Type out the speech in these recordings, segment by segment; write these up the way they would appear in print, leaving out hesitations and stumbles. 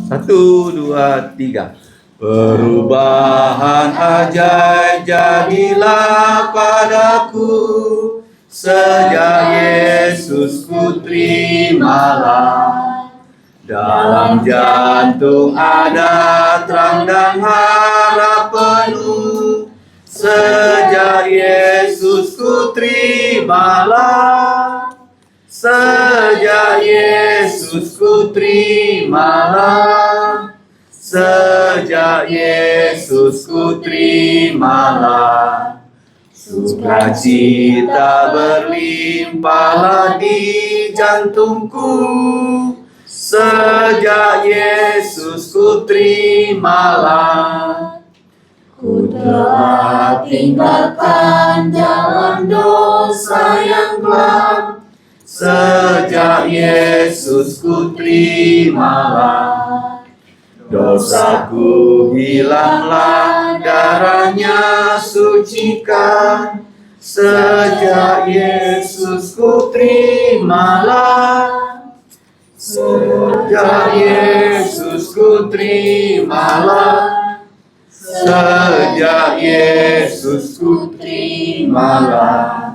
Satu, dua, tiga. Perubahan ajaib jadilah padaku, sejak Yesus ku terimalah. Dalam jantung ada terang dan harap penuh, sejak Yesus ku terimalah. Sejak Yesus ku terimalah, sejak Yesus ku terimalah. Sukacita berlimpahlah di jantungku, sejak Yesus ku terimalah. Ku telah tinggalkan jalan dosa yang gelap, sejak Yesus ku terimalah. Dosaku hilanglah, darahnya sucikan, sejak Yesus ku terimalah. Sejak Yesus ku terimalah. Sejak Yesus ku terimalah.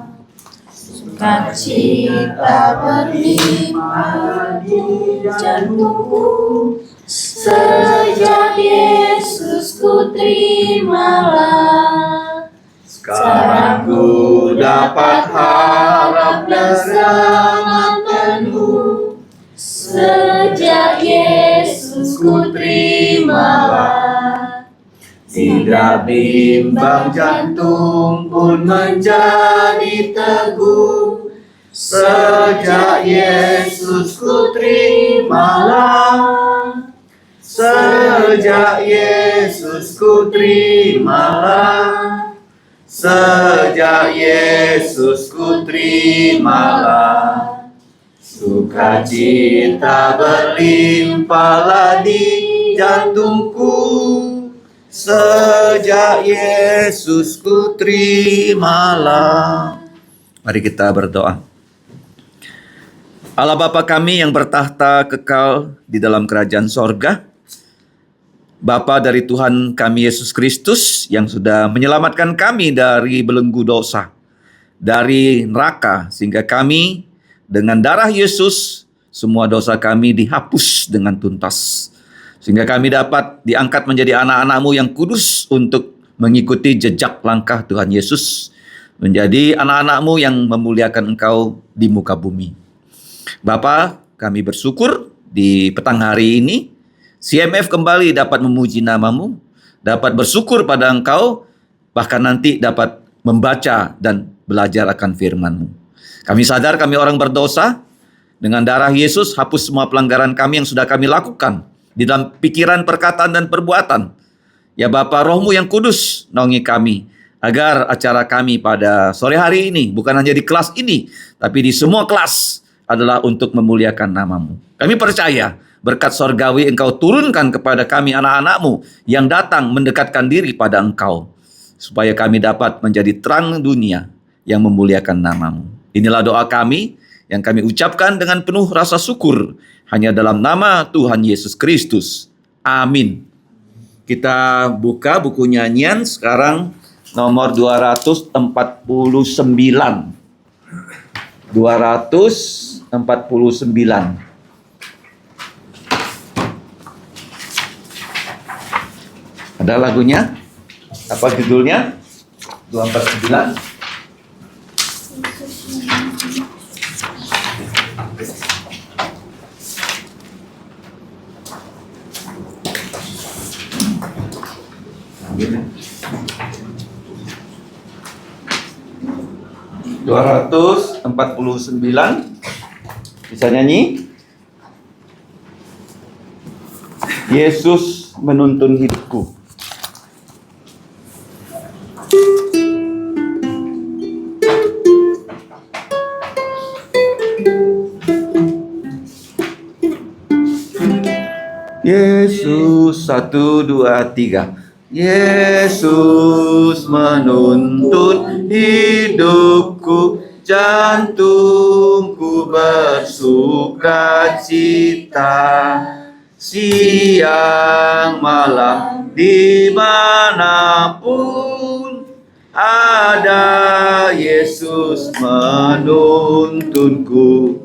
Sukacita berlimpah di jantungku, sejak Yesus ku terimalah. Sekarang ku dapat harap dan semangat penuh, sejak Yesus ku terimalah. Tidak bimbang jantung pun menjadi teguh, sejak Yesus ku terimalah. Sejak Yesus ku terimalah. Sejak Yesus ku terimalah. Sukacita berlimpahlah di jantungku, sejak Yesus ku terimalah. Mari kita berdoa. Allah Bapa kami yang bertahta kekal di dalam kerajaan sorga, Bapa dari Tuhan kami Yesus Kristus yang sudah menyelamatkan kami dari belenggu dosa, dari neraka, sehingga kami dengan darah Yesus semua dosa kami dihapus dengan tuntas. Sehingga kami dapat diangkat menjadi anak-anak-Mu yang kudus untuk mengikuti jejak langkah Tuhan Yesus. Menjadi anak-anak-Mu yang memuliakan Engkau di muka bumi. Bapa, kami bersyukur di petang hari ini, CMF kembali dapat memuji nama-Mu, dapat bersyukur pada Engkau, bahkan nanti dapat membaca dan belajar akan firman-Mu. Kami sadar kami orang berdosa, dengan darah Yesus hapus semua pelanggaran kami yang sudah kami lakukan di dalam pikiran, perkataan, dan perbuatan. Ya Bapa, Roh-Mu yang kudus naungi kami, agar acara kami pada sore hari ini, bukan hanya di kelas ini, tapi di semua kelas adalah untuk memuliakan nama-Mu. Kami percaya berkat sorgawi Engkau turunkan kepada kami anak-anak-Mu yang datang mendekatkan diri pada Engkau, supaya kami dapat menjadi terang dunia yang memuliakan nama-Mu. Inilah doa kami yang kami ucapkan dengan penuh rasa syukur, hanya dalam nama Tuhan Yesus Kristus. Amin. Kita buka buku nyanyian sekarang nomor 249. 249. Ada lagunya? Apa judulnya? 249. Ambil. 249. Bisa nyanyi? Yesus menuntun hidupku. Yesus, 1, 2, 3. Yesus menuntun hidupku, jantungku bersuka cita. Siang malam dimanapun ada Yesus menuntunku.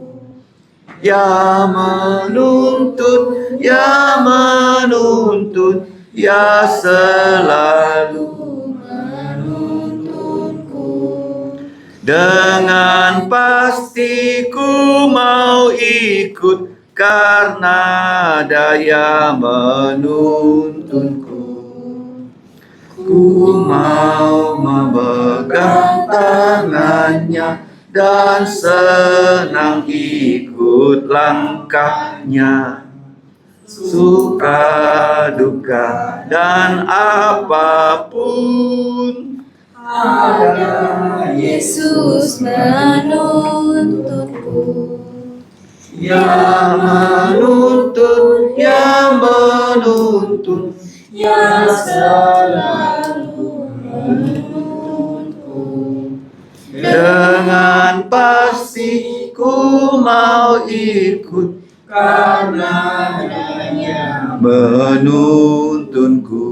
Ya menuntun, ya menuntun, ya selalu menuntunku. Dengan pasti ku mau ikut, karena Dia menuntunku. Ku mau memegang tangannya dan senang ikut langkahnya. Suka duka dan apapun, Ada Yesus menuntunku. Ya menuntun, ya menuntun, Ya selalu menuntunku. dengan pasti ku mau ikut, Karena Dia menuntunku.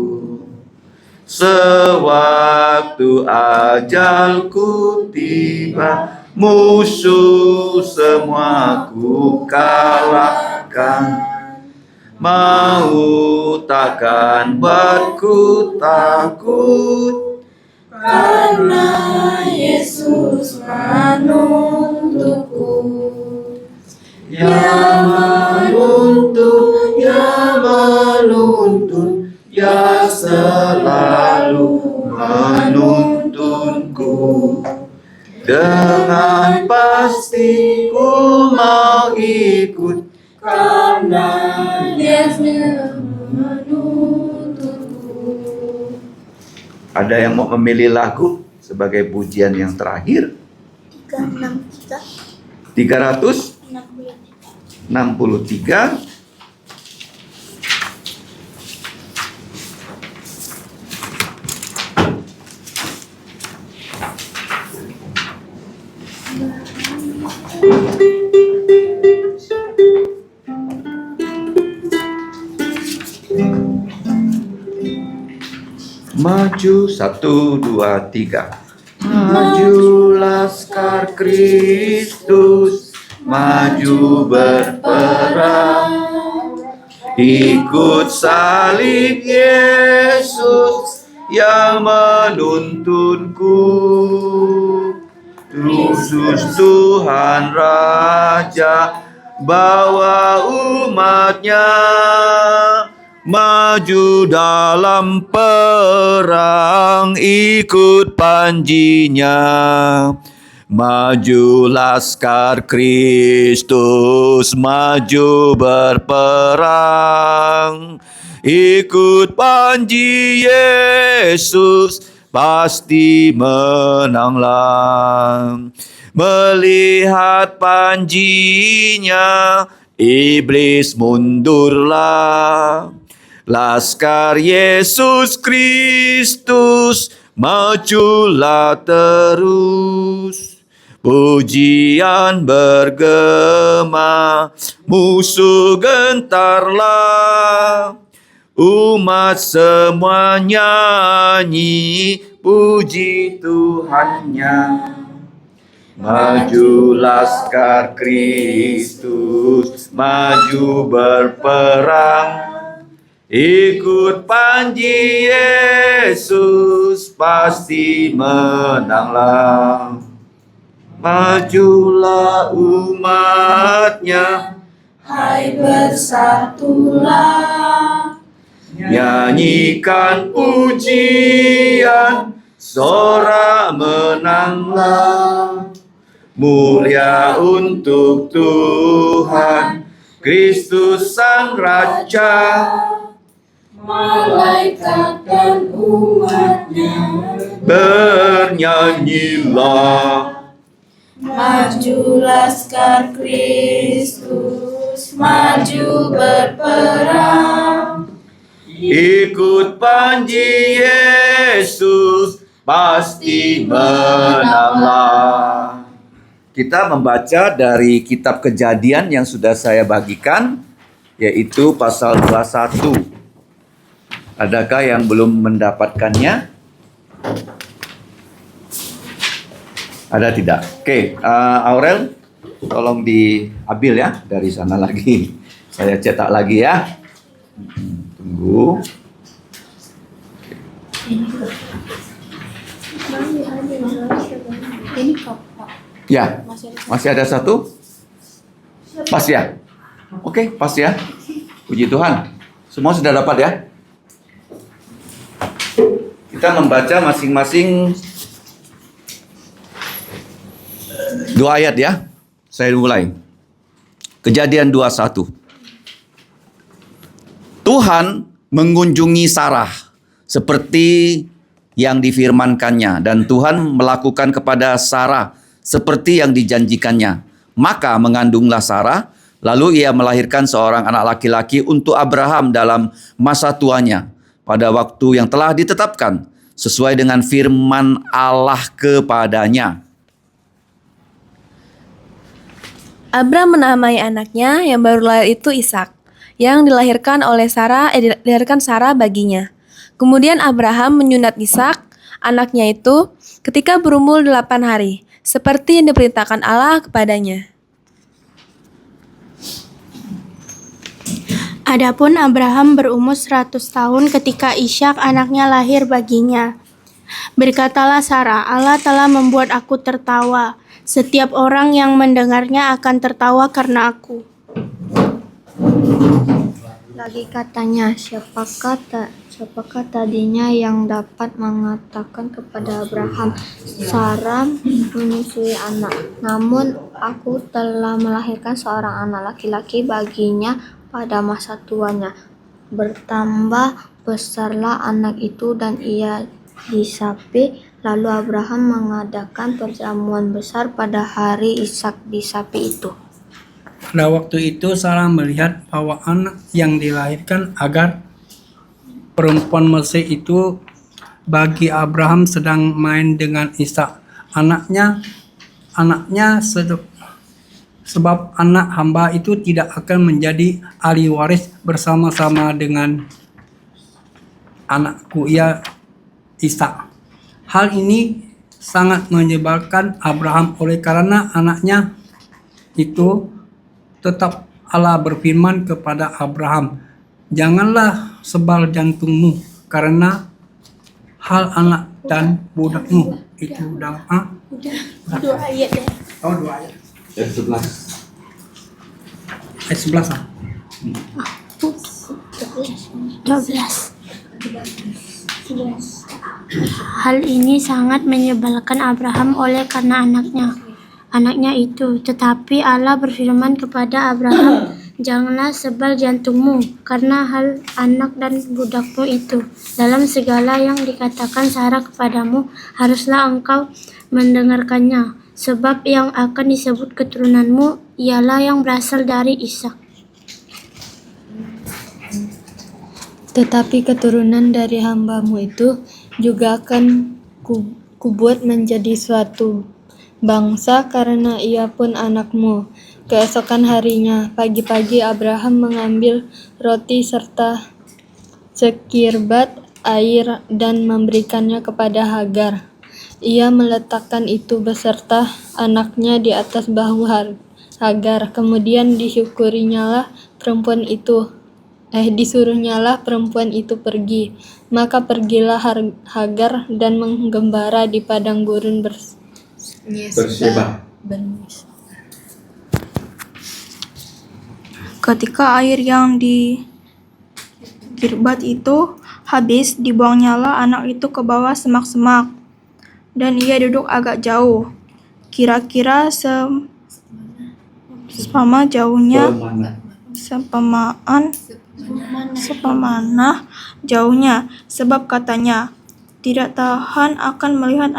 Sewaktu ajalku tiba, musuh semua ku kalahkan. Maut takkan buatku takut, karena Yesus menuntunku. Ya menuntun, ya menuntun, ya selalu menuntunku. Dengan pasti ku mau ikut, Karena Yesus menuntunku. Ada yang mau memilih lagu sebagai pujian yang terakhir? 363. Maju, 1, 2, 3. Maju laskar Kristus, maju berperang. Ikut salib Yesus yang menuntunku. Khusus Tuhan Raja bawa umatnya maju dalam perang, ikut panjinya. Maju laskar Kristus, maju berperang. Ikut panji Yesus, pasti menanglah. Melihat panjinya, iblis mundurlah. Laskar Yesus Kristus, majulah terus. Pujian bergema, musuh gentarlah. Umat semua nyanyi, puji Tuhannya. Maju laskar Kristus, maju berperang. Ikut panji Yesus, pasti menanglah. Majulah umatnya, Hai bersatulah, nyanyikan pujian, sorak menanglah. Mulia untuk Tuhan, Kristus Sang Raja. malaikat dan umatnya, Bernyanyilah, maju laskar Kristus, maju berperang. Ikut panji Yesus, pasti menanglah. Kita membaca dari kitab Kejadian yang sudah saya bagikan, yaitu pasal 21. Adakah yang belum mendapatkannya? Ada tidak? Oke, Aurel, tolong diambil ya dari sana lagi. Saya cetak lagi ya. Tunggu. Ya, masih ada satu? Pas ya? Oke, pas ya. Puji Tuhan. Semua sudah dapat ya? Kita membaca masing-masing 2 ayat ya. Saya mulai. Kejadian 21. Tuhan mengunjungi Sarah seperti yang difirmankannya, dan Tuhan melakukan kepada Sarah seperti yang dijanjikannya. Maka mengandunglah Sarah, lalu ia melahirkan seorang anak laki-laki untuk Abraham dalam masa tuanya, pada waktu yang telah ditetapkan, sesuai dengan firman Allah kepadanya. Abram menamai anaknya yang baru lahir itu Ishak, yang dilahirkan Sarah baginya. Kemudian Abraham menyunat Ishak, anaknya itu, ketika berumur 8 hari, seperti yang diperintahkan Allah kepadanya. Adapun Abraham berumur 100 tahun ketika Ishak anaknya lahir baginya. Berkatalah Sarah, Allah telah membuat aku tertawa. Setiap orang yang mendengarnya akan tertawa karena aku. Lagi katanya, siapakah tadinya yang dapat mengatakan kepada Abraham, Sarah menyusui anak, namun aku telah melahirkan seorang anak laki-laki baginya pada masa tuanya. Bertambah besarlah anak itu dan ia disapi. Lalu Abraham mengadakan perjamuan besar pada hari Ishak disapi itu. Pada waktu itu Sarah melihat bahwa anak yang dilahirkan Agar, perempuan Mesir itu, bagi Abraham sedang main dengan Ishak anaknya sebab anak hamba itu tidak akan menjadi ahli waris bersama-sama dengan anakku ia Ishak. Hal ini sangat menyebalkan Abraham oleh karena anaknya itu tetap Allah berfirman kepada Abraham, janganlah sebal jantungmu karena hal anak dan budakmu. Itu udah 2 ayat ya. Oh, 2 ayat. Ayat 11. Ayat 11. 12. Hal ini sangat menyebalkan Abraham oleh karena anaknya itu. Tetapi Allah berfirman kepada Abraham, janganlah sebal jantungmu karena hal anak dan budakmu itu. Dalam segala yang dikatakan Sarah kepadamu, haruslah engkau mendengarkannya. Sebab yang akan disebut keturunanmu ialah yang berasal dari Ishak. Tetapi keturunan dari hambamu itu juga akan kubuat menjadi suatu bangsa karena ia pun anakmu. Keesokan harinya, pagi-pagi Abraham mengambil roti serta sekirbat air dan memberikannya kepada Hagar. Ia meletakkan itu beserta anaknya di atas bahu Hagar. Kemudian disuruhnyalah perempuan itu pergi. Maka pergilah Hagar dan menggembala di padang gurun Berseba. Ketika air yang dikirbat itu habis, dibuangnyalah anak itu ke bawah semak-semak, dan ia duduk agak jauh, kira-kira sepama jauhnya, sepamanah jauhnya, sebab katanya, tidak tahan aku melihat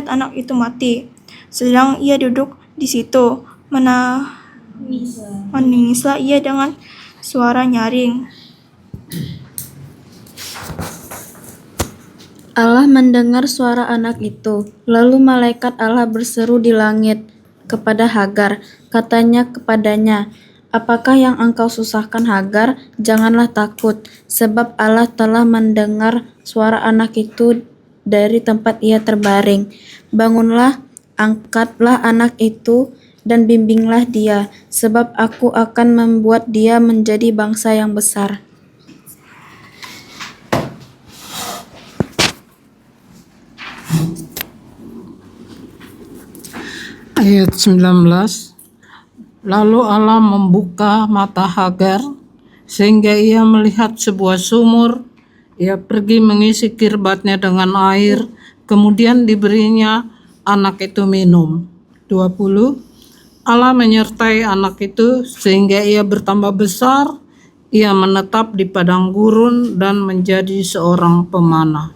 anak itu mati. Sedang ia duduk di situ, Menangislah ia dengan suara nyaring. Allah mendengar suara anak itu. Lalu malaikat Allah berseru di langit kepada Hagar. Katanya kepadanya, "Apakah yang engkau susahkan, Hagar? Janganlah takut, sebab Allah telah mendengar suara anak itu dari tempat ia terbaring. Bangunlah, angkatlah anak itu, dan bimbinglah dia, sebab aku akan membuat dia menjadi bangsa yang besar." Ayat 19. Lalu Allah membuka mata Hagar sehingga ia melihat sebuah sumur. Ia pergi mengisi kirbatnya dengan air, kemudian diberinya anak itu minum. 20. Allah menyertai anak itu sehingga ia bertambah besar. Ia menetap di padang gurun dan menjadi seorang pemanah.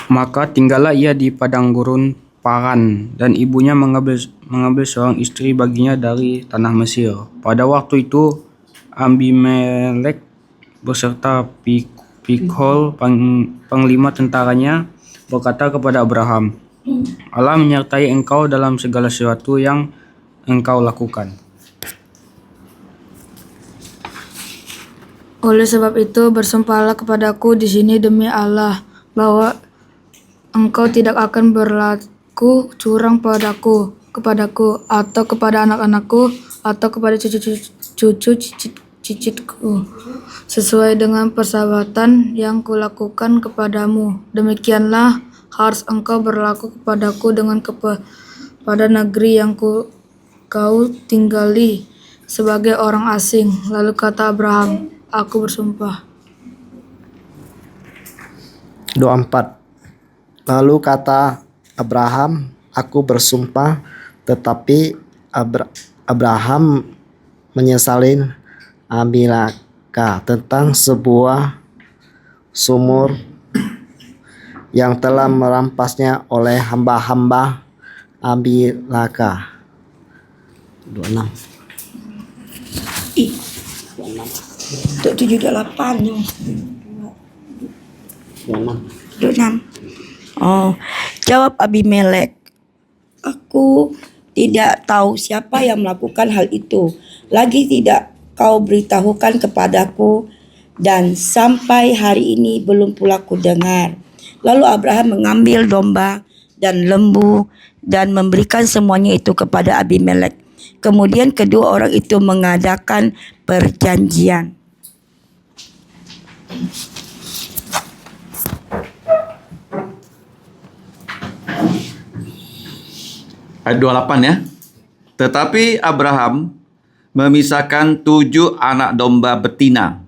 Maka tinggallah ia di padang gurun Paran, dan ibunya mengambil seorang istri baginya dari tanah Mesir. Pada waktu itu Abimelek beserta Pikhol, panglima tentaranya, berkata kepada Abraham, "Allah menyertai engkau dalam segala sesuatu yang engkau lakukan. Oleh sebab itu bersumpahlah kepadaku di sini demi Allah bahwa engkau tidak akan berlaku curang kepadaku atau kepada anak-anakku atau kepada cucu cicitku, sesuai dengan persahabatan yang kulakukan kepadamu. Demikianlah harus engkau berlaku kepadaku dengan pada negeri yang kau tinggali sebagai orang asing." Lalu kata Abraham, "Aku bersumpah." 24. Lalu kata Abraham, "Aku bersumpah," tetapi Abraham menyesalin Abimelek tentang sebuah sumur yang telah merampasnya oleh hamba-hamba Abimelek. 26. 78. 26. Jawab Abimelek, "Aku tidak tahu siapa yang melakukan hal itu. Lagi tidak kau beritahukan kepadaku, dan sampai hari ini belum pula ku dengar." Lalu Abraham mengambil domba dan lembu dan memberikan semuanya itu kepada Abimelek. Kemudian kedua orang itu mengadakan perjanjian. Ayat 28 ya. Tetapi Abraham memisahkan 7 anak domba betina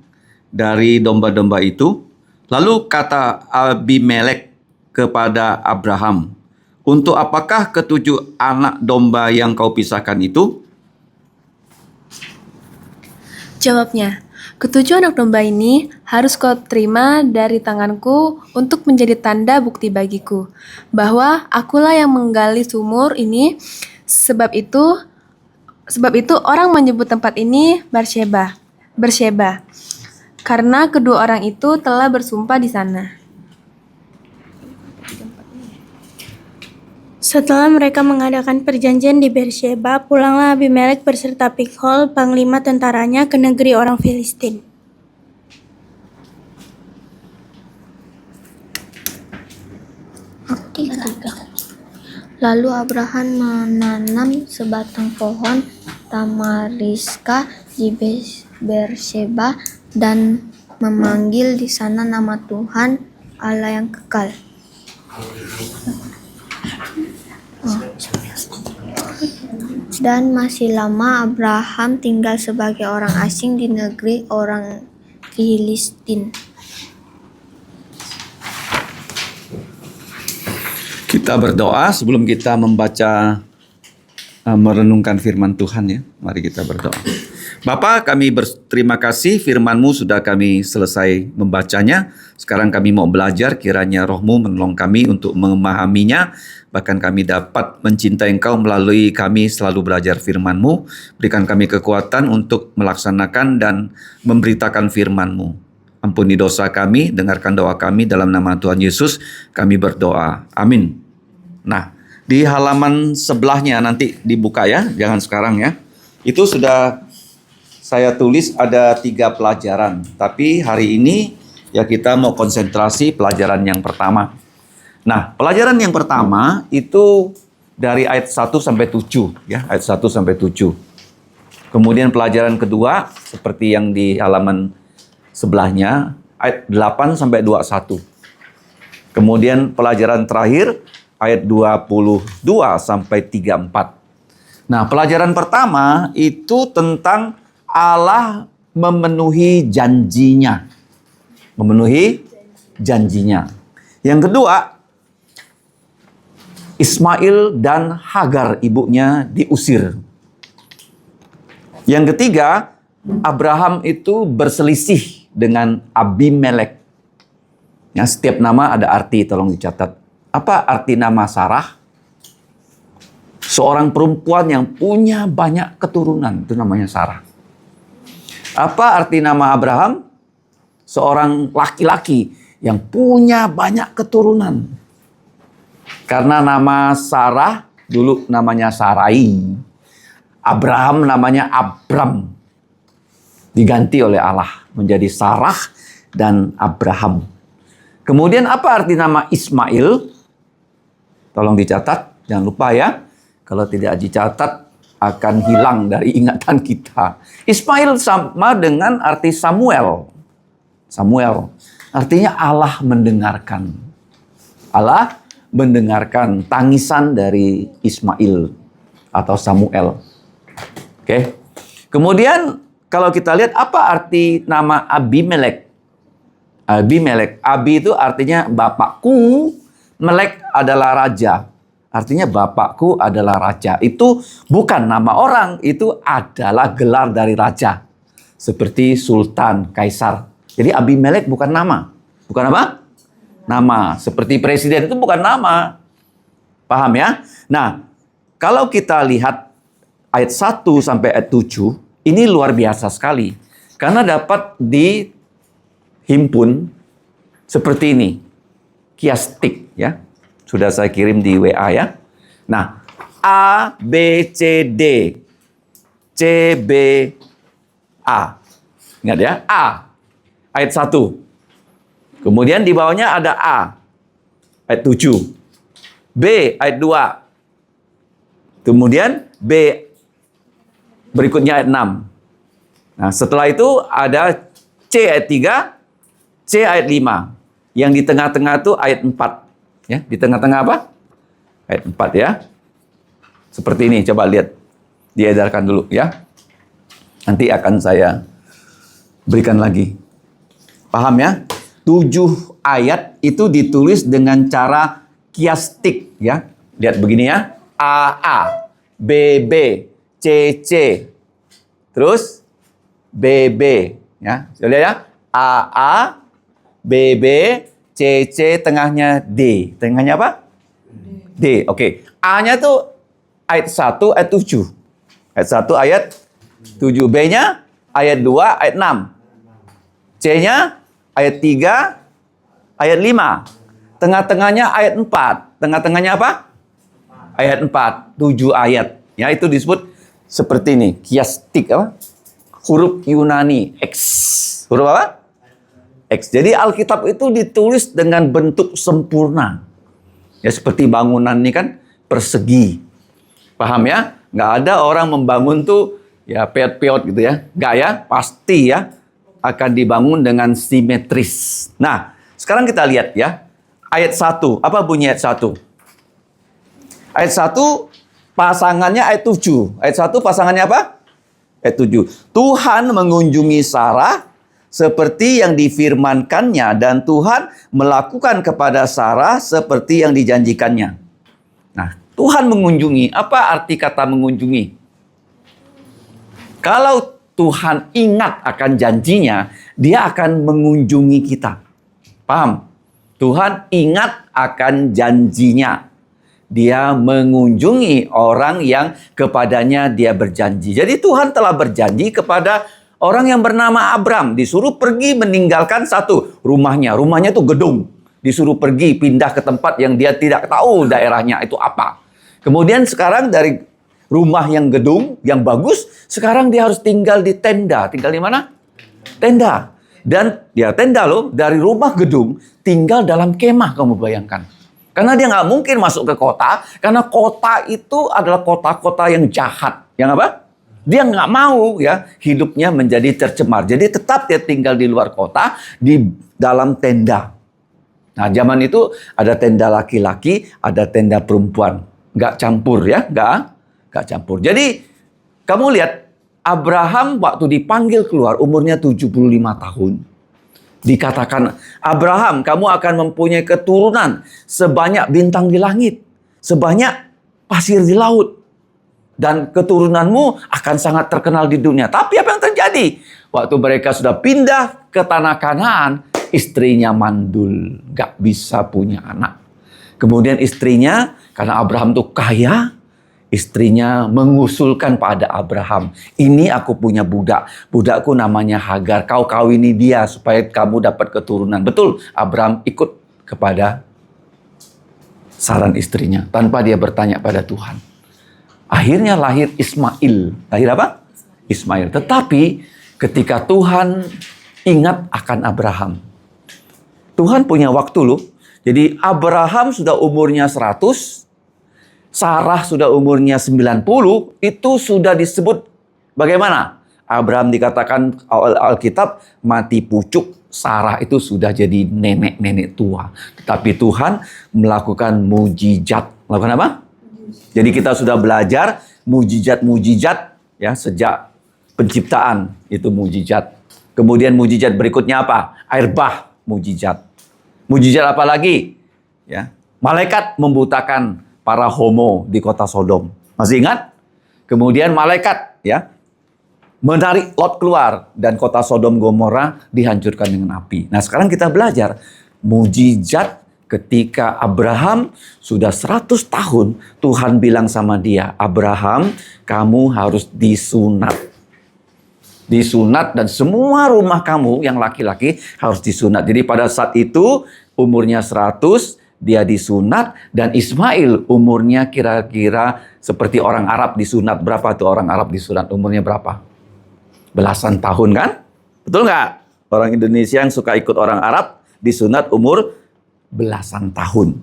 dari domba-domba itu. Lalu kata Abimelek kepada Abraham, "Untuk apakah ketujuh anak domba yang kau pisahkan itu?" Jawabnya, "Ketujuh anak domba ini harus kau terima dari tanganku untuk menjadi tanda bukti bagiku, bahwa akulah yang menggali sumur ini. Sebab itu orang menyebut tempat ini Berseba, karena kedua orang itu telah bersumpah di sana." Setelah mereka mengadakan perjanjian di Berseba, pulanglah Abimelek beserta Pikhol, panglima tentaranya, ke negeri orang Filistin. Lalu Abraham menanam sebatang pohon tamariska di Berseba dan memanggil di sana nama Tuhan Allah yang kekal. Dan masih lama Abraham tinggal sebagai orang asing di negeri orang Filistin. Kita berdoa sebelum kita membaca merenungkan firman Tuhan ya. Mari kita berdoa. Bapa, kami berterima kasih firman-Mu sudah kami selesai membacanya. Sekarang kami mau belajar, kiranya Roh-Mu menolong kami untuk memahaminya. Bahkan kami dapat mencintai Engkau melalui kami selalu belajar firman-Mu. Berikan kami kekuatan untuk melaksanakan dan memberitakan firman-Mu. Ampuni dosa kami, dengarkan doa kami dalam nama Tuhan Yesus. Kami berdoa. Amin. Nah, di halaman sebelahnya nanti dibuka ya, jangan sekarang ya. Itu sudah saya tulis ada 3 pelajaran, tapi hari ini ya kita mau konsentrasi pelajaran yang pertama. Nah, pelajaran yang pertama itu dari ayat 1 sampai 7 ya, ayat 1 sampai 7. Kemudian pelajaran kedua seperti yang di halaman sebelahnya ayat 8 sampai 21. Kemudian pelajaran terakhir ayat 22 sampai 34. Nah, pelajaran pertama itu tentang Allah memenuhi janjinya. Memenuhi janjinya. Yang kedua, Ismail dan Hagar ibunya diusir. Yang ketiga, Abraham itu berselisih dengan Abimelek. Ya, setiap nama ada arti, tolong dicatat. Apa arti nama Sarah? Seorang perempuan yang punya banyak keturunan, itu namanya Sarah. Apa arti nama Abraham? Seorang laki-laki yang punya banyak keturunan. Karena nama Sarah dulu namanya Sarai. Abraham namanya Abram. Diganti oleh Allah menjadi Sarah dan Abraham. Kemudian apa arti nama Ismail? Tolong dicatat, jangan lupa ya. Kalau tidak dicatat akan hilang dari ingatan kita. Ismail sama dengan arti Samuel. Samuel artinya Allah mendengarkan. Allah mendengarkan tangisan dari Ismail atau Samuel. Oke. Kemudian kalau kita lihat apa arti nama Abimelek? Abimelek. Abi itu artinya bapakku, Melek adalah raja. Artinya bapakku adalah raja. Itu bukan nama orang, itu adalah gelar dari raja. Seperti sultan, kaisar. Jadi Abimelek bukan nama. Bukan apa? Nama. Seperti presiden itu bukan nama. Paham ya? Nah, kalau kita lihat ayat 1 sampai ayat 7, ini luar biasa sekali. Karena dapat dihimpun seperti ini. Kiastik ya. Sudah saya kirim di WA ya. Nah, A, B, C, D. C, B, A. Ingat ya, A. Ayat 1. Kemudian di bawahnya ada A. Ayat 7. B, ayat 2. Kemudian B, berikutnya ayat 6. Nah, setelah itu ada C ayat 3, C ayat 5. Yang di tengah-tengah itu ayat 4. Ya, di tengah-tengah apa? Ayat 4 ya. Seperti ini, coba lihat. Diedarkan dulu ya. Nanti akan saya berikan lagi. Paham ya? 7 ayat itu ditulis dengan cara kiastik ya. Lihat begini ya. AA, BB, CC. Terus BB ya. Sudah lihat ya? AA, BB, CC, tengahnya D. Tengahnya apa? D. Oke. A-nya tuh ayat 1, ayat 7. Ayat 1, ayat 7. B-nya ayat 2, ayat 6. C-nya ayat 3, ayat 5. Tengah-tengahnya ayat 4. Tengah-tengahnya apa? Ayat 4. 7 ayat. Ya, itu disebut seperti ini. Kiastik apa? Huruf Yunani. X. Huruf apa? X. Jadi Alkitab itu ditulis dengan bentuk sempurna. Ya seperti bangunan ini kan persegi. Paham ya? Nggak ada orang membangun tuh ya peot-peot gitu ya. Nggak ya? Pasti ya akan dibangun dengan simetris. Nah, sekarang kita lihat ya. Ayat 1. Apa bunyi ayat 1? Ayat 1 pasangannya ayat 7. Ayat 1 pasangannya apa? Ayat 7. Tuhan mengunjungi Sarah seperti yang difirmankannya dan Tuhan melakukan kepada Sarah seperti yang dijanjikannya. Nah, Tuhan mengunjungi. Apa arti kata mengunjungi? Kalau Tuhan ingat akan janjinya, dia akan mengunjungi kita. Paham? Tuhan ingat akan janjinya. Dia mengunjungi orang yang kepadanya dia berjanji. Jadi Tuhan telah berjanji kepada orang yang bernama Abram. Disuruh pergi meninggalkan satu rumahnya. Rumahnya itu gedung. Disuruh pergi pindah ke tempat yang dia tidak tahu daerahnya itu apa. Kemudian sekarang dari rumah yang gedung, yang bagus, sekarang dia harus tinggal di tenda. Tinggal di mana? Tenda. Dan ya tenda loh, dari rumah gedung, tinggal dalam kemah, kamu bayangkan. Karena dia nggak mungkin masuk ke kota, karena kota itu adalah kota-kota yang jahat. Yang apa? Dia nggak mau ya hidupnya menjadi tercemar. Jadi tetap dia tinggal di luar kota, di dalam tenda. Nah, zaman itu ada tenda laki-laki, ada tenda perempuan. Nggak campur ya, nggak campur. Jadi, kamu lihat, Abraham waktu dipanggil keluar, umurnya 75 tahun. Dikatakan, Abraham, kamu akan mempunyai keturunan sebanyak bintang di langit, sebanyak pasir di laut. Dan keturunanmu akan sangat terkenal di dunia. Tapi apa yang terjadi? Waktu mereka sudah pindah ke tanah Kanaan, istrinya mandul, gak bisa punya anak. Kemudian istrinya, karena Abraham tuh kaya, istrinya mengusulkan pada Abraham, ini aku punya budak, budakku namanya Hagar, kau kawini dia supaya kamu dapat keturunan. Betul, Abraham ikut kepada saran istrinya, tanpa dia bertanya pada Tuhan. Akhirnya lahir Ismail. Lahir apa? Ismail. Tetapi ketika Tuhan ingat akan Abraham, Tuhan punya waktu loh. Jadi Abraham sudah umurnya 100, Sarah sudah umurnya 90, itu sudah disebut bagaimana? Abraham dikatakan Alkitab mati pucuk, Sarah itu sudah jadi nenek-nenek tua. Tetapi Tuhan melakukan mujizat. Melakukan apa? Jadi kita sudah belajar mujizat-mujizat ya sejak penciptaan, itu mujizat. Kemudian mujizat berikutnya apa? Air bah, mujizat. Mujizat apa lagi? Ya, malaikat membutakan para homo di kota Sodom. Masih ingat? Kemudian malaikat ya menarik Lot keluar dan kota Sodom Gomora dihancurkan dengan api. Nah, sekarang kita belajar mujizat ketika Abraham sudah 100 tahun, Tuhan bilang sama dia, Abraham, kamu harus disunat. Disunat dan semua rumah kamu yang laki-laki harus disunat. Jadi pada saat itu umurnya 100, dia disunat, dan Ismail umurnya kira-kira seperti orang Arab disunat. Berapa tuh orang Arab disunat? Umurnya berapa? Belasan tahun kan? Betul nggak? Orang Indonesia yang suka ikut orang Arab disunat umur belasan tahun.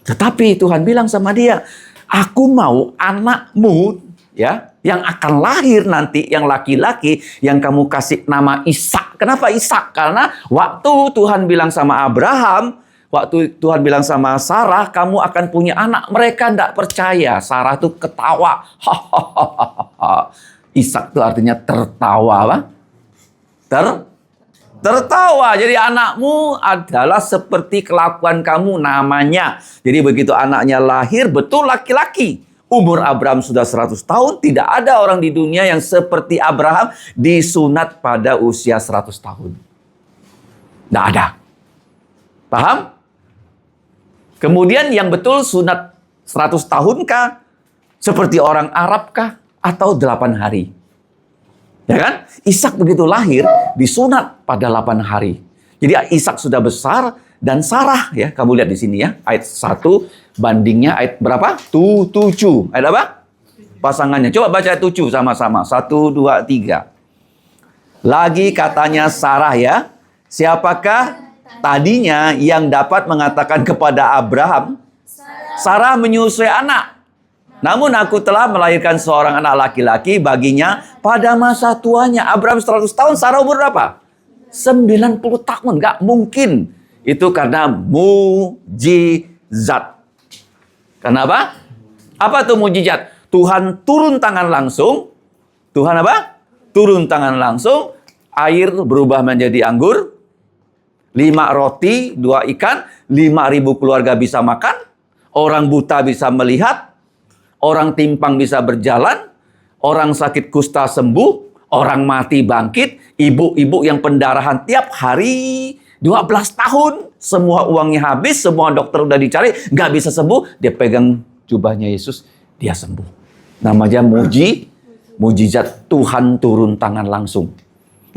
Tetapi Tuhan bilang sama dia, aku mau anakmu ya yang akan lahir nanti, yang laki-laki, yang kamu kasih nama Ishak. Kenapa Ishak? Karena waktu Tuhan bilang sama Abraham, waktu Tuhan bilang sama Sarah, kamu akan punya anak, mereka tidak percaya. Sarah tuh ketawa. Ishak itu artinya tertawa, apa? Tertawa. Jadi anakmu adalah seperti kelakuan kamu namanya. Jadi begitu anaknya lahir, betul laki-laki. Umur Abraham sudah 100 tahun. Tidak ada orang di dunia yang seperti Abraham disunat pada usia 100 tahun. Tidak ada. Paham? Kemudian yang betul sunat 100 tahunkah? Seperti orang Arabkah? Atau 8 hari? Ya kan? Ishak begitu lahir disunat pada 8 hari. Jadi Ishak sudah besar dan Sarah ya, kamu lihat di sini ya, ayat 1 bandingnya ayat berapa? 7. Ayat apa? Pasangannya. Coba baca ayat 7 sama-sama. 1 2 3. Lagi katanya Sarah ya, siapakah tadinya yang dapat mengatakan kepada Abraham, Sarah menyusui anak. Namun aku telah melahirkan seorang anak laki-laki baginya pada masa tuanya. Abraham 100 tahun, Sarah umur berapa? 90 tahun. Gak mungkin. Itu karena mujizat. Kenapa? Apa tuh mujizat? Tuhan turun tangan langsung. Tuhan apa? Turun tangan langsung. Air berubah menjadi anggur. 5 roti, 2 ikan. 5.000 keluarga bisa makan. Orang buta bisa melihat. Orang timpang bisa berjalan, orang sakit kusta sembuh, orang mati bangkit, ibu-ibu yang pendarahan tiap hari 12 tahun, semua uangnya habis, semua dokter udah dicari, nggak bisa sembuh, dia pegang jubahnya Yesus, dia sembuh. Namanya mujizat Tuhan turun tangan langsung.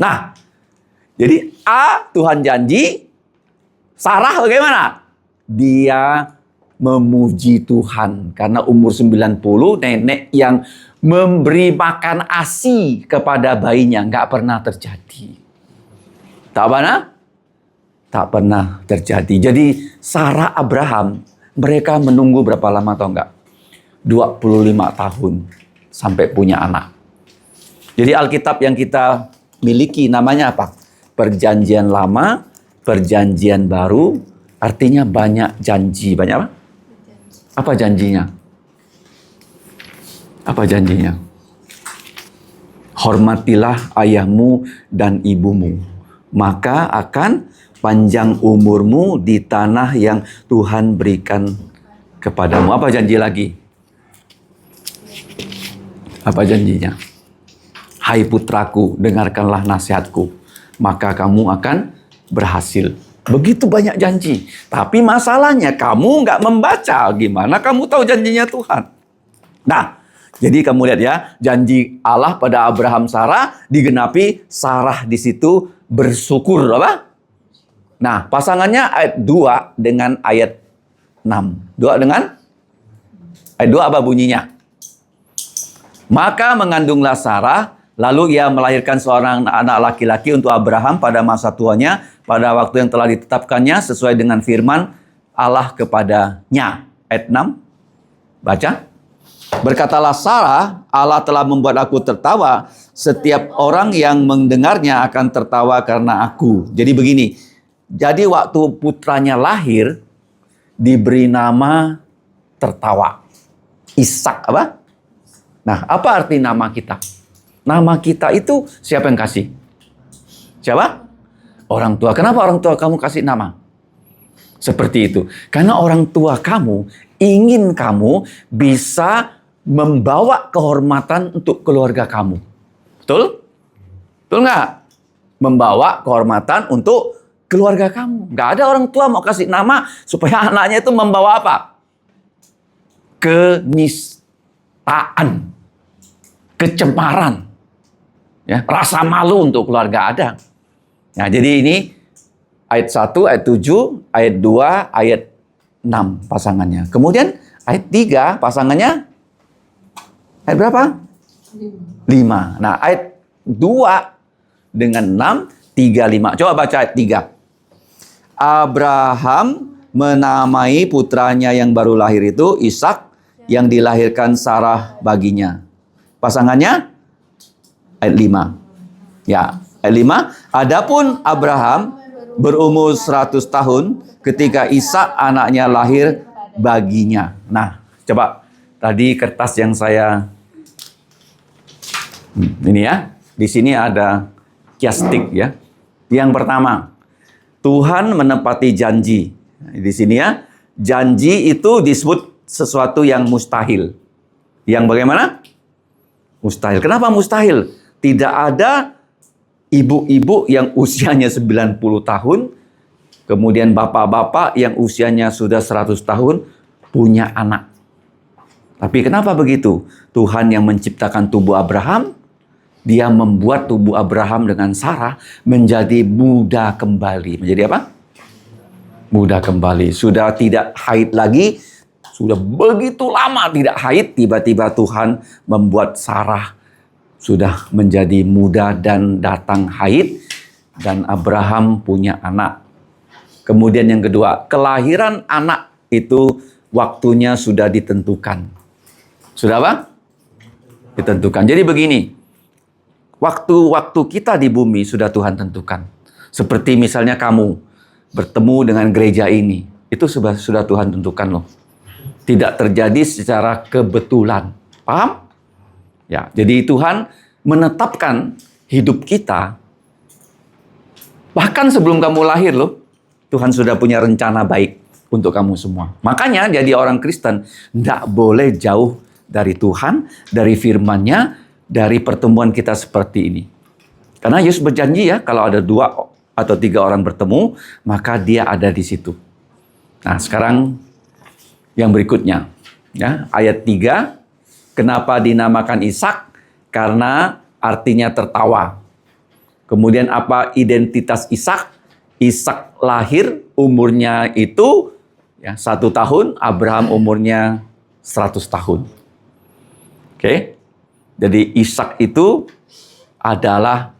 Nah, jadi Tuhan janji, Sarah bagaimana? Dia memuji Tuhan karena umur 90, nenek yang memberi makan ASI kepada bayinya nggak pernah terjadi. Tak pernah? Tak pernah terjadi. Jadi Sarah Abraham, mereka menunggu berapa lama tau nggak? 25 tahun sampai punya anak. Jadi Alkitab yang kita miliki namanya apa? Perjanjian Lama, Perjanjian Baru, artinya banyak janji. Banyak apa? Apa janjinya? Apa janjinya? Hormatilah ayahmu dan ibumu, maka akan panjang umurmu di tanah yang Tuhan berikan kepadamu. Apa janji lagi? Apa janjinya? Hai putraku, dengarkanlah nasihatku, maka kamu akan berhasil. Begitu banyak janji. Tapi masalahnya kamu nggak membaca. Gimana kamu tahu janjinya Tuhan? Nah, jadi kamu lihat ya, janji Allah pada Abraham Sarah digenapi, Sarah di situ bersyukur apa? Nah, pasangannya ayat 2 dengan ayat 6. 2 dengan ayat 2 apa bunyinya? Maka mengandunglah Sarah, lalu ia melahirkan seorang anak laki-laki untuk Abraham pada masa tuanya, pada waktu yang telah ditetapkannya sesuai dengan firman Allah kepadanya. Ayat 6. Baca. Berkatalah Sarah, Allah telah membuat aku tertawa, setiap orang yang mendengarnya akan tertawa karena aku. Jadi begini, jadi waktu putranya lahir, diberi nama tertawa. Ishak apa? Nah, apa arti nama kita? Nama kita itu siapa yang kasih? Siapa? Orang tua. Kenapa orang tua kamu kasih nama? Seperti itu. Karena orang tua kamu ingin kamu bisa membawa kehormatan untuk keluarga kamu. Betul? Betul nggak? Membawa kehormatan untuk keluarga kamu. Nggak ada orang tua mau kasih nama supaya anaknya itu membawa apa? Kenistaan. Kecemaran. Ya, rasa malu untuk keluarga ada. Nah, jadi ini ayat 1, ayat 7, ayat 2, ayat 6 pasangannya. Kemudian ayat 3 pasangannya ayat berapa? 5. Nah, ayat 2 dengan 6, 3, 5. Coba baca ayat 3. Abraham menamai putranya yang baru lahir itu Ishak, yang dilahirkan Sarah baginya. Pasangannya ayat 5. Ya, ayat 5. Adapun Abraham berumur 100 tahun ketika Ishak anaknya lahir baginya. Nah, coba tadi kertas yang saya ini ya. Di sini ada kiastik ya. Yang pertama, Tuhan menepati janji. Di sini ya, janji itu disebut sesuatu yang mustahil. Yang bagaimana? Mustahil. Kenapa mustahil? Tidak ada ibu-ibu yang usianya 90 tahun, kemudian bapak-bapak yang usianya sudah 100 tahun punya anak. Tapi kenapa begitu? Tuhan yang menciptakan tubuh Abraham, dia membuat tubuh Abraham dengan Sarah menjadi muda kembali. Menjadi apa? Muda kembali. Sudah tidak haid lagi, sudah begitu lama tidak haid, tiba-tiba Tuhan membuat Sarah sudah menjadi muda dan datang haid, dan Abraham punya anak. Kemudian yang kedua, kelahiran anak itu waktunya sudah ditentukan. Sudah apa? Ditentukan. Jadi begini, waktu kita di bumi sudah Tuhan tentukan. Seperti misalnya kamu bertemu dengan gereja ini, itu sudah Tuhan tentukan loh. Tidak terjadi secara kebetulan. Paham? Ya, jadi Tuhan menetapkan hidup kita bahkan sebelum kamu lahir loh. Tuhan sudah punya rencana baik untuk kamu semua. Makanya jadi orang Kristen tidak boleh jauh dari Tuhan, dari firman-Nya, dari pertemuan kita seperti ini. Karena Yesus berjanji ya, kalau ada 2 atau 3 orang bertemu, maka dia ada di situ. Nah, sekarang yang berikutnya, ya, ayat 3, kenapa dinamakan Ishak? Karena artinya tertawa. Kemudian apa identitas Ishak? Ishak lahir umurnya itu ya 1 tahun, Abraham umurnya 100 tahun. Oke. Jadi Ishak itu adalah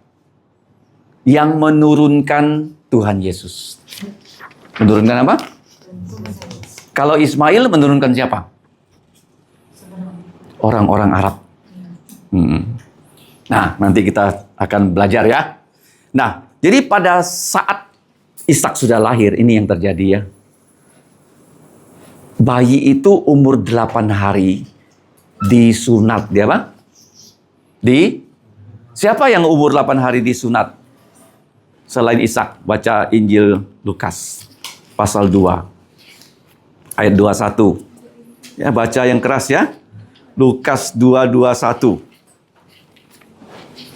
yang menurunkan Tuhan Yesus. Menurunkan apa? Kalau Ismail menurunkan siapa? Orang-orang Arab. Nah, nanti kita akan belajar ya. Nah, jadi pada saat Ishak sudah lahir, ini yang terjadi ya. Bayi itu umur 8 hari disunat. Dia apa? Siapa yang umur 8 hari disunat? Selain Ishak, baca Injil Lukas pasal 2 ayat 21. Ya, baca yang keras ya. Lukas 2:21.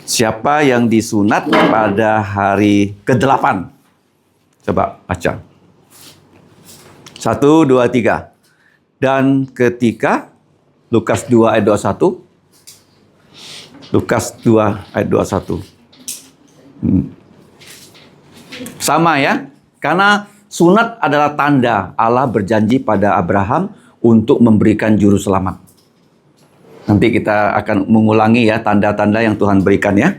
Siapa yang disunat pada hari ke-8? Coba baca. 1, 2, 3. Dan ketika Lukas 2 ayat 21. Lukas 2 ayat 21. Sama ya. Karena sunat adalah tanda Allah berjanji pada Abraham untuk memberikan juru selamat. Nanti kita akan mengulangi ya tanda-tanda yang Tuhan berikan ya.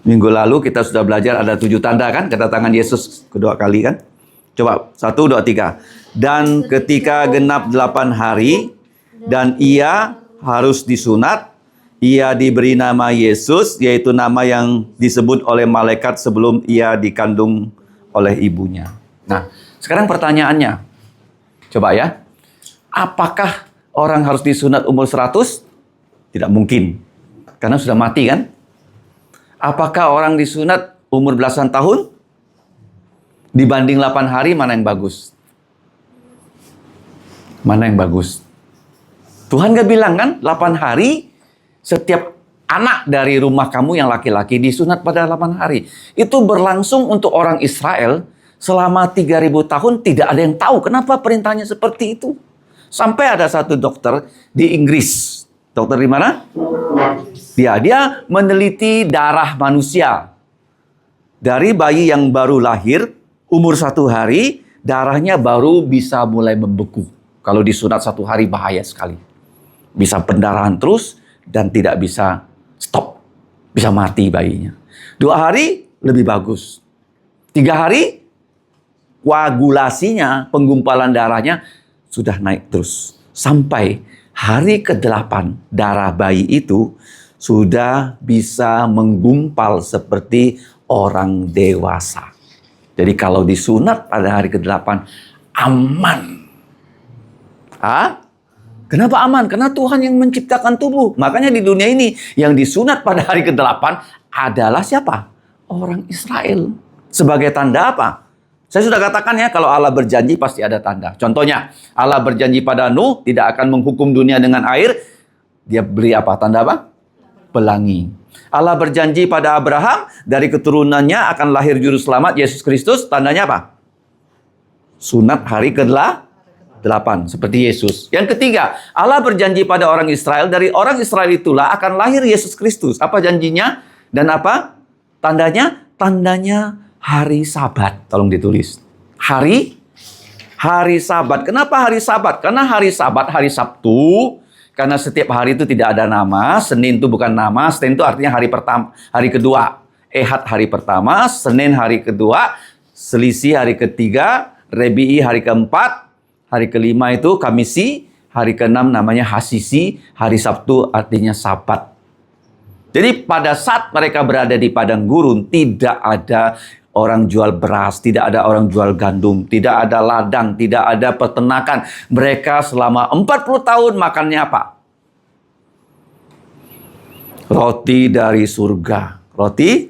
Minggu lalu kita sudah belajar ada 7 tanda kan kedatangan Yesus kedua kali kan. Coba 1, 2, 3. Dan ketika genap 8 hari dan ia harus disunat, ia diberi nama Yesus, yaitu nama yang disebut oleh malaikat sebelum ia dikandung oleh ibunya. Nah, sekarang pertanyaannya. Coba ya. Apakah orang harus disunat umur 100? Tidak mungkin. Karena sudah mati kan? Apakah orang disunat umur belasan tahun? Dibanding 8 hari, mana yang bagus? Mana yang bagus? Tuhan gak bilang kan? 8 hari, setiap anak dari rumah kamu yang laki-laki disunat pada 8 hari. Itu berlangsung untuk orang Israel selama 3.000 tahun, tidak ada yang tahu kenapa perintahnya seperti itu. Sampai ada satu dokter di Inggris. Dokter di mana? Dia meneliti darah manusia. Dari bayi yang baru lahir, umur 1 hari, darahnya baru bisa mulai membeku. Kalau disunat 1 hari bahaya sekali. Bisa pendarahan terus dan tidak bisa stop. Bisa mati bayinya. 2 hari lebih bagus. 3 hari, koagulasinya, penggumpalan darahnya sudah naik terus. Sampai hari ke-8 darah bayi itu sudah bisa menggumpal seperti orang dewasa. Jadi kalau disunat pada hari ke-8 aman. Kenapa aman? Karena Tuhan yang menciptakan tubuh. Makanya di dunia ini yang disunat pada hari ke-8 adalah siapa? Orang Israel. Sebagai tanda apa? Saya sudah katakan ya, kalau Allah berjanji pasti ada tanda. Contohnya, Allah berjanji pada Nuh tidak akan menghukum dunia dengan air. Dia beri apa? Tanda apa? Pelangi. Allah berjanji pada Abraham, dari keturunannya akan lahir juru selamat, Yesus Kristus. Tandanya apa? Sunat hari ke-8, seperti Yesus. Yang ketiga, Allah berjanji pada orang Israel, dari orang Israel itulah akan lahir Yesus Kristus. Apa janjinya? Dan apa? Tandanya? Tandanya hari Sabat, tolong ditulis. Hari Sabat. Kenapa hari Sabat? Karena hari Sabat, hari Sabtu. Karena setiap hari itu tidak ada nama. Senin itu bukan nama. Senin itu artinya hari pertama, hari kedua. Ehad hari pertama, Senin hari kedua, Selisih hari ketiga, Rebi'i hari keempat, hari kelima itu Kamisi, hari keenam namanya Hasisi, hari Sabtu artinya Sabat. Jadi pada saat mereka berada di padang gurun, tidak ada orang jual beras, tidak ada orang jual gandum, tidak ada ladang, tidak ada peternakan. Mereka selama 40 tahun makannya apa? Roti dari surga. Roti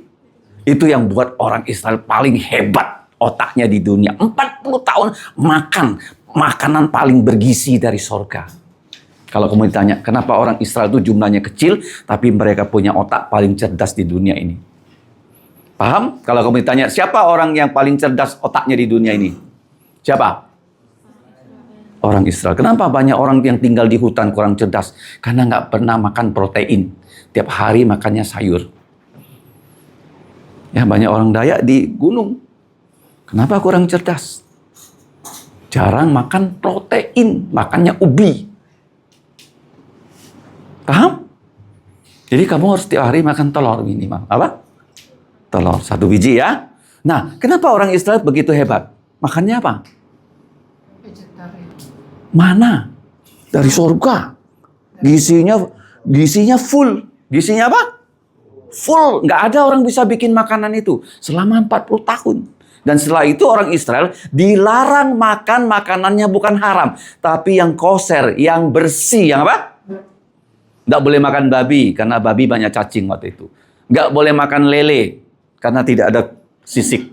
itu yang buat orang Israel paling hebat otaknya di dunia. 40 tahun makan makanan paling bergizi dari surga. Kalau kamu ditanya, kenapa orang Israel itu jumlahnya kecil, tapi mereka punya otak paling cerdas di dunia ini? Paham? Kalau kamu ditanya, siapa orang yang paling cerdas otaknya di dunia ini? Siapa? Orang Israel. Kenapa banyak orang yang tinggal di hutan kurang cerdas? Karena nggak pernah makan protein. Tiap hari makannya sayur. Ya, banyak orang Dayak di gunung. Kenapa kurang cerdas? Jarang makan protein, makannya ubi. Paham? Jadi kamu harus tiap hari makan telur minimal. Apa? Telur 1 biji ya. Nah, kenapa orang Israel begitu hebat? Makannya apa? Mana? Dari surga. Gizinya full. Gizinya apa? Full. Nggak ada orang bisa bikin makanan itu selama 40 tahun. Dan setelah itu orang Israel dilarang makan makanannya bukan haram, tapi yang kosher, yang bersih, yang apa? Nggak boleh makan babi, karena babi banyak cacing waktu itu. Nggak boleh makan lele, karena tidak ada sisik.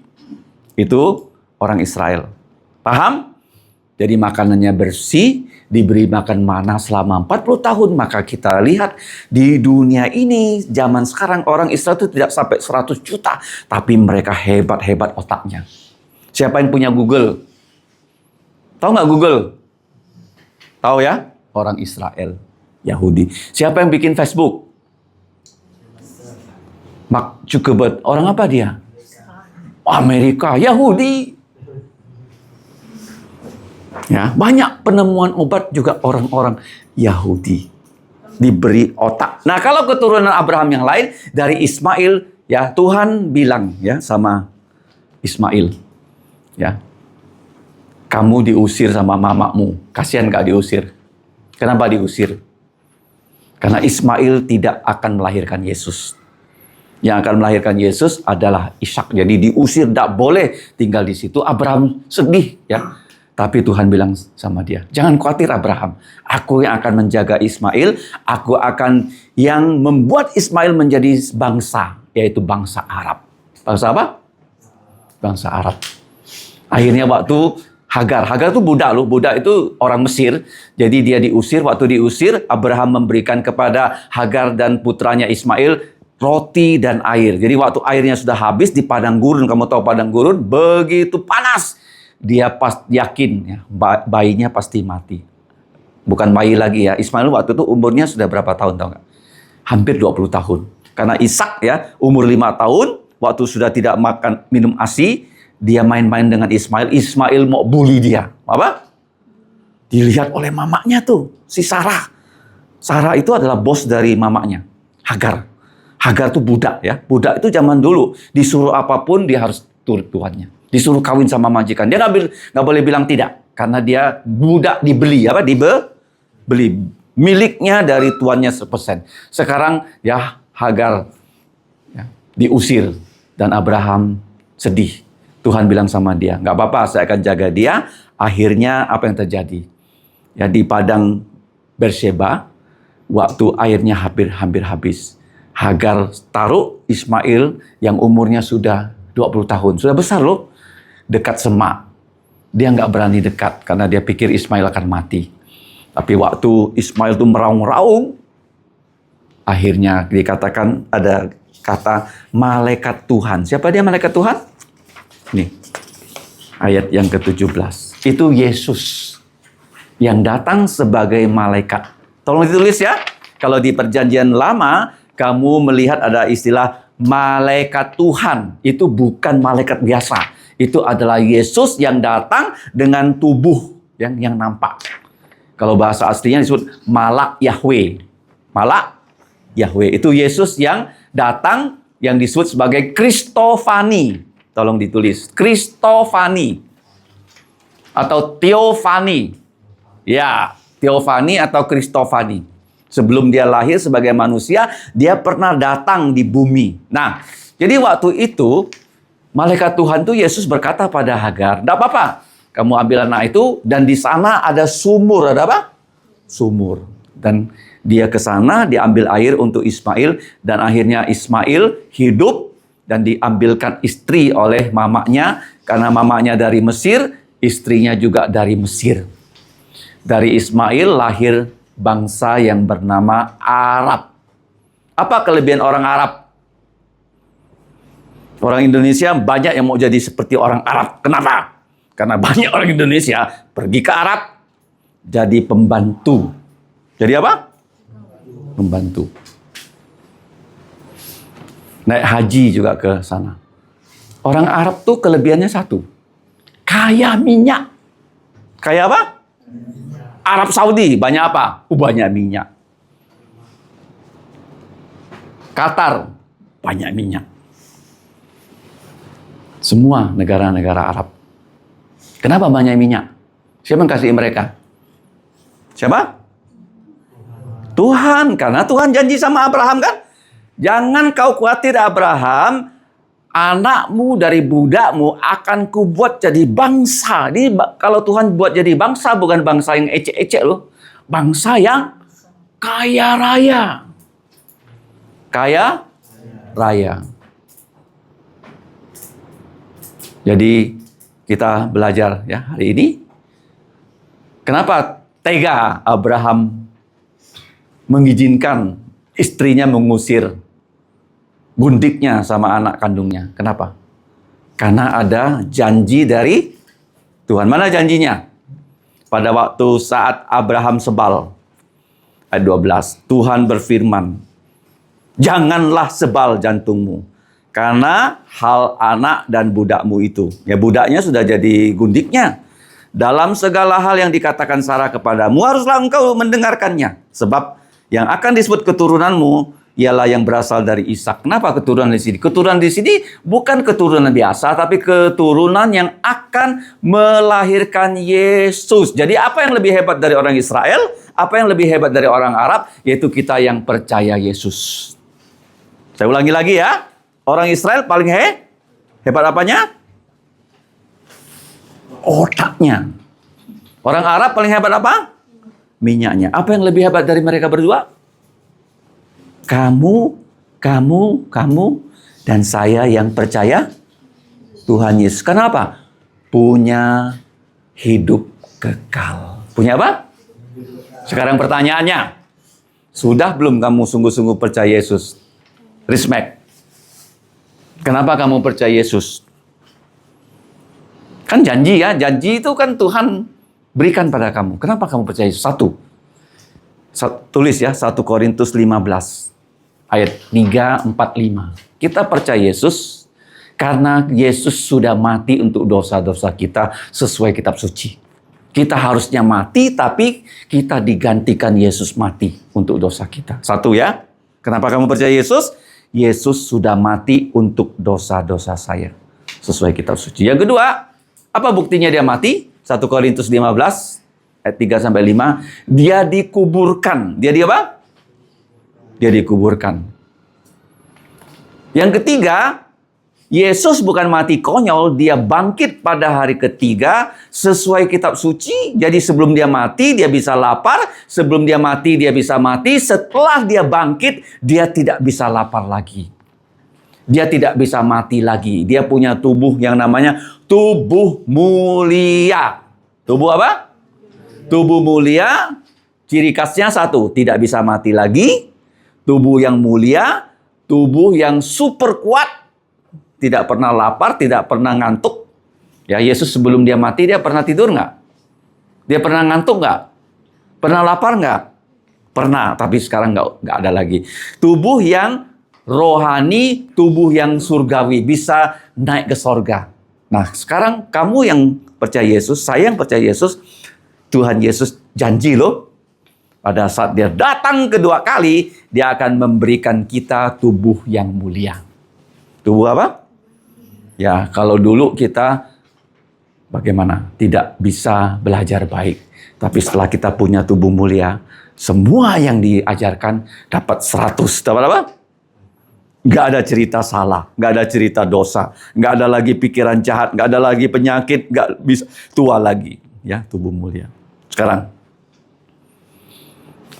Itu orang Israel. Paham? Jadi makanannya bersih, diberi makan mana selama 40 tahun. Maka kita lihat di dunia ini, zaman sekarang orang Israel itu tidak sampai 100 juta. Tapi mereka hebat-hebat otaknya. Siapa yang punya Google? Tahu nggak Google? Tahu ya? Orang Israel. Yahudi. Siapa yang bikin Facebook? Mark Zuckerberg. Orang apa dia? Amerika. Yahudi. Ya, banyak penemuan obat juga orang-orang Yahudi. Diberi otak. Nah, kalau keturunan Abraham yang lain dari Ismail, ya Tuhan bilang ya sama Ismail, ya, kamu diusir sama mamamu. Kasihan gak diusir? Kenapa diusir? Karena Ismail tidak akan melahirkan Yesus. Yang akan melahirkan Yesus adalah Ishak. Jadi diusir, tidak boleh tinggal di situ. Abraham sedih, ya. Tapi Tuhan bilang sama dia, jangan khawatir Abraham. Aku yang akan menjaga Ismail. Aku akan yang membuat Ismail menjadi bangsa, yaitu bangsa Arab. Bangsa apa? Bangsa Arab. Akhirnya waktu Hagar itu budak loh. Budak itu orang Mesir. Jadi dia diusir. Waktu diusir, Abraham memberikan kepada Hagar dan putranya Ismail roti dan air. Jadi waktu airnya sudah habis di padang gurun, kamu tahu padang gurun, begitu panas. Dia yakin ya, bayinya pasti mati. Bukan bayi lagi ya. Ismail waktu itu umurnya sudah berapa tahun tahu nggak? Hampir 20 tahun. Karena Ishak ya umur 5 tahun, waktu sudah tidak makan minum ASI, dia main-main dengan Ismail. Ismail mau bully dia. Apa? Dilihat oleh mamanya tuh, si Sarah. Sarah itu adalah bos dari mamanya, Hagar. Hagar tuh budak ya. Budak itu zaman dulu disuruh apapun dia harus turut tuannya. Disuruh kawin sama majikan. Dia nggak boleh bilang tidak. Karena dia budak dibeli. Apa? Beli. Miliknya dari tuannya 100%. Sekarang ya Hagar ya, diusir. Dan Abraham sedih. Tuhan bilang sama dia, nggak apa-apa, saya akan jaga dia. Akhirnya apa yang terjadi? Ya di padang Beersheba, waktu airnya hampir habis. Hagar taruh Ismail yang umurnya sudah 20 tahun. Sudah besar loh. Dekat semak. Dia nggak berani dekat karena dia pikir Ismail akan mati. Tapi waktu Ismail itu meraung-raung, akhirnya dikatakan ada kata malaikat Tuhan. Siapa dia malaikat Tuhan? Nih, ayat yang ke-17. Itu Yesus yang datang sebagai malaikat. Tolong ditulis ya. Kalau di perjanjian lama, kamu melihat ada istilah malaikat Tuhan. Itu bukan malaikat biasa. Itu adalah Yesus yang datang dengan tubuh yang nampak. Kalau bahasa aslinya disebut Malak Yahweh. Malak Yahweh. Itu Yesus yang datang yang disebut sebagai Kristofani. Tolong ditulis. Kristofani. Atau Theophany. Ya, Theophany atau Kristofani. Sebelum dia lahir sebagai manusia, dia pernah datang di bumi. Nah, jadi waktu itu, malaikat Tuhan tuh Yesus berkata pada Hagar, "Enggak apa-apa, kamu ambil anak itu, dan di sana ada sumur." Ada apa? Sumur. Dan dia ke sana, diambil air untuk Ismail, dan akhirnya Ismail hidup, dan diambilkan istri oleh mamanya, karena mamanya dari Mesir, istrinya juga dari Mesir. Dari Ismail lahir bangsa yang bernama Arab. Apa kelebihan orang Arab? Orang Indonesia banyak yang mau jadi seperti orang Arab. Kenapa? Karena banyak orang Indonesia pergi ke Arab jadi pembantu. Jadi apa? Pembantu. Naik haji juga ke sana. Orang Arab tuh kelebihannya satu. Kaya minyak. Kaya apa? Arab Saudi banyak apa? Banyak minyak. Qatar banyak minyak. Semua negara-negara Arab. Kenapa banyak minyak? Siapa yang kasih mereka? Siapa? Tuhan. Karena Tuhan janji sama Abraham kan? Jangan kau khawatir Abraham, anakmu dari budakmu akan kubuat jadi bangsa. Ini kalau Tuhan buat jadi bangsa, bukan bangsa yang ecek-ecek loh. Bangsa yang kaya raya. Kaya raya. Jadi kita belajar ya hari ini. Kenapa tega Abraham mengizinkan istrinya mengusir gundiknya sama anak kandungnya? Kenapa? Karena ada janji dari Tuhan. Mana janjinya? Pada waktu saat Abraham sebal. Ayat 12. Tuhan berfirman, janganlah sebal jantungmu. Karena hal anak dan budakmu itu. Ya budaknya sudah jadi gundiknya. Dalam segala hal yang dikatakan Sarah kepadamu, haruslah engkau mendengarkannya. Sebab yang akan disebut keturunanmu ialah yang berasal dari Ishak. Kenapa keturunan di sini? Keturunan di sini bukan keturunan biasa, tapi keturunan yang akan melahirkan Yesus. Jadi apa yang lebih hebat dari orang Israel? Apa yang lebih hebat dari orang Arab? Yaitu kita yang percaya Yesus. Saya ulangi lagi ya. Orang Israel paling hebat apanya? Otaknya. Orang Arab paling hebat apa? Minyaknya. Apa yang lebih hebat dari mereka berdua? Kamu, dan saya yang percaya Tuhan Yesus. Kenapa? Punya hidup kekal. Punya apa? Sekarang pertanyaannya, sudah belum kamu sungguh-sungguh percaya Yesus? Respect. Kenapa kamu percaya Yesus? Kan janji ya, janji itu kan Tuhan berikan pada kamu. Kenapa kamu percaya Yesus? Tulis ya, 1 Korintus 15 ayat 3, 4, 5. Kita percaya Yesus karena Yesus sudah mati untuk dosa-dosa kita sesuai kitab suci. Kita harusnya mati, tapi kita digantikan Yesus mati untuk dosa kita. Satu ya. Kenapa kamu percaya Yesus? Yesus sudah mati untuk dosa-dosa saya sesuai kitab suci. Yang kedua, apa buktinya dia mati? 1 Korintus 15 ayat 3 sampai 5. Dia dikuburkan. Dia di apa? Dia dikuburkan. Yang ketiga, Yesus bukan mati konyol, dia bangkit pada hari ketiga sesuai kitab suci. Jadi sebelum dia mati, dia bisa lapar. Sebelum dia mati, dia bisa mati. Setelah dia bangkit, dia tidak bisa lapar lagi. Dia tidak bisa mati lagi. Dia punya tubuh yang namanya tubuh mulia. Tubuh apa? Tubuh mulia, ciri khasnya satu, tidak bisa mati lagi. Tubuh yang mulia, tubuh yang super kuat. Tidak pernah lapar, tidak pernah ngantuk. Ya, Yesus sebelum dia mati, dia pernah tidur nggak? Dia pernah ngantuk nggak? Pernah lapar nggak? Pernah, tapi sekarang nggak ada lagi. Tubuh yang rohani, tubuh yang surgawi, bisa naik ke sorga. Nah, sekarang kamu yang percaya Yesus, saya yang percaya Yesus, Tuhan Yesus janji loh, pada saat dia datang kedua kali, dia akan memberikan kita tubuh yang mulia. Tubuh apa? Ya, kalau dulu kita bagaimana? Tidak bisa belajar baik. Tapi setelah kita punya tubuh mulia, semua yang diajarkan dapat 100. Dapat apa? Nggak ada cerita salah, nggak ada cerita dosa, nggak ada lagi pikiran jahat, nggak ada lagi penyakit, nggak bisa tua lagi. Ya, tubuh mulia. Sekarang,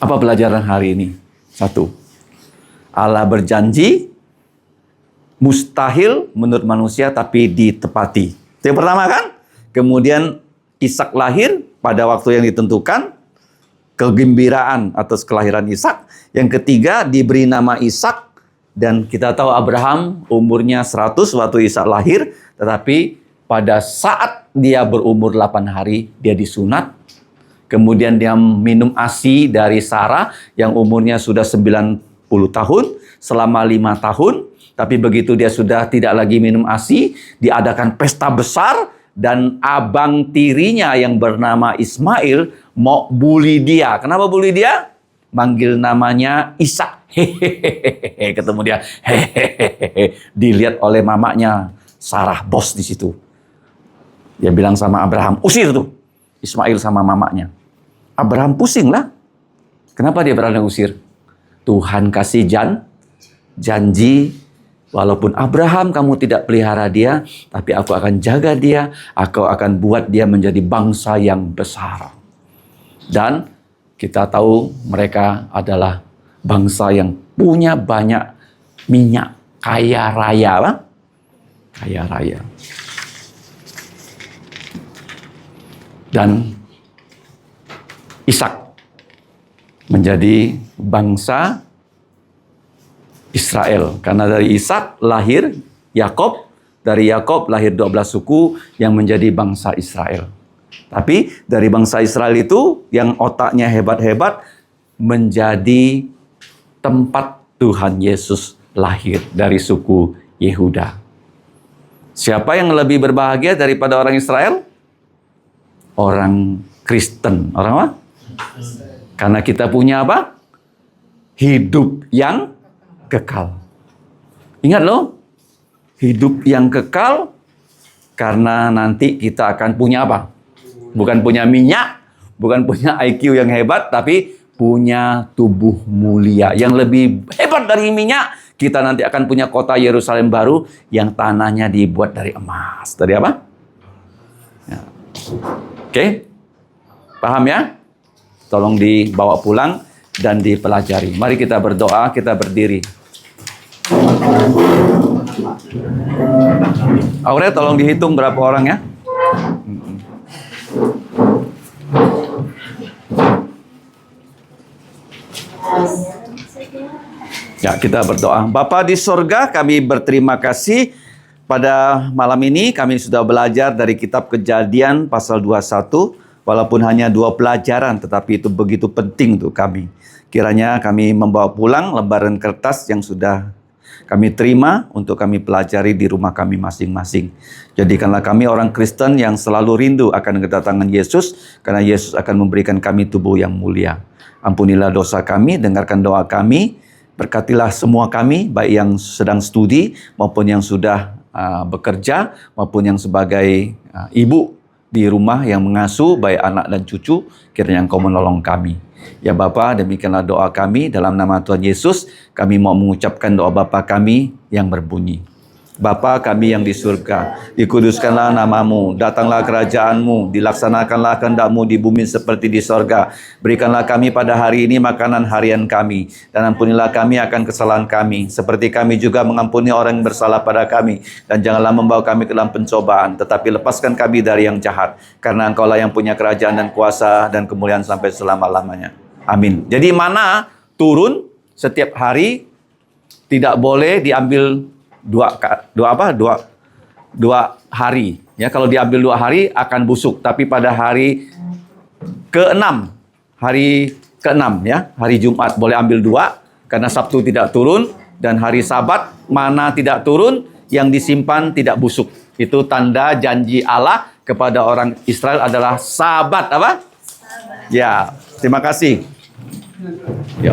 apa pelajaran hari ini? 1. Allah berjanji, mustahil menurut manusia tapi ditepati. Itu yang pertama kan? Kemudian Ishak lahir pada waktu yang ditentukan. kegembiraan atas kelahiran Ishak. Yang ketiga, diberi nama Ishak. Dan kita tahu Abraham umurnya 100 waktu Ishak lahir, tetapi pada saat dia berumur 8 hari, dia disunat. Kemudian dia minum ASI dari Sarah yang umurnya sudah 90 tahun, selama 5 tahun. Tapi begitu dia sudah tidak lagi minum ASI, diadakan pesta besar, dan abang tirinya yang bernama Ismail mau bully dia. Kenapa bully dia? Manggil namanya Ishak. Hehehe, ketemu dia. Hehehe, dilihat oleh mamanya Sarah, bos di situ. Dia bilang sama Abraham, usir tuh Ismail sama mamanya. Abraham pusing lah. Kenapa dia berani usir? Tuhan kasih janji, walaupun Abraham kamu tidak pelihara dia, tapi aku akan jaga dia, aku akan buat dia menjadi bangsa yang besar. Dan kita tahu mereka adalah bangsa yang punya banyak minyak, kaya raya, lah. Kaya raya. Dan Ishak menjadi bangsa Israel. Karena dari Ishak lahir Yakob, dari Yakob lahir 12 suku yang menjadi bangsa Israel. Tapi dari bangsa Israel itu yang otaknya hebat-hebat menjadi tempat Tuhan Yesus lahir dari suku Yehuda. Siapa yang lebih berbahagia daripada orang Israel? Orang Kristen. Orang apa? Karena kita punya apa? Hidup yang kekal. Ingat loh, hidup yang kekal karena nanti kita akan punya apa? Bukan punya minyak, bukan punya IQ yang hebat, tapi punya tubuh mulia. Yang lebih hebat dari minyak, kita nanti akan punya kota Yerusalem baru yang tanahnya dibuat dari emas. Dari apa? Ya. Oke? Paham ya? Tolong dibawa pulang dan dipelajari. Mari kita berdoa, kita berdiri. Aurea, tolong dihitung berapa orang ya? Ya, kita berdoa. Bapa di sorga, kami berterima kasih pada malam ini. Kami sudah belajar dari kitab Kejadian pasal 21. Walaupun hanya 2 pelajaran, tetapi itu begitu penting untuk kami. Kiranya kami membawa pulang lembaran kertas yang sudah kami terima untuk kami pelajari di rumah kami masing-masing. Jadikanlah kami orang Kristen yang selalu rindu akan kedatangan Yesus, karena Yesus akan memberikan kami tubuh yang mulia. Ampunilah dosa kami, dengarkan doa kami, berkatilah semua kami, baik yang sedang studi maupun yang sudah bekerja, maupun yang sebagai ibu di rumah yang mengasuh baik anak dan cucu. Kiranya Engkau menolong kami. Ya Bapa, demikianlah doa kami dalam nama Tuhan Yesus. Kami mau mengucapkan doa Bapa kami yang berbunyi. Bapa kami yang di surga, dikuduskanlah namamu, datanglah kerajaanmu, dilaksanakanlah kehendak-mu di bumi seperti di sorga. Berikanlah kami pada hari ini makanan harian kami, dan ampunilah kami akan kesalahan kami, seperti kami juga mengampuni orang yang bersalah pada kami. Dan janganlah membawa kami ke dalam pencobaan, tetapi lepaskan kami dari yang jahat, karena Engkaulah yang punya kerajaan dan kuasa dan kemuliaan sampai selama-lamanya. Amin. Jadi mana turun setiap hari, tidak boleh diambil dua hari ya. Kalau diambil 2 hari akan busuk, tapi pada hari ke-6 ya, hari Jumat boleh ambil 2 karena Sabtu tidak turun, dan hari Sabat mana tidak turun, yang disimpan tidak busuk. Itu tanda janji Allah kepada orang Israel adalah Sabat apa? Sabat. Ya, terima kasih. Ya.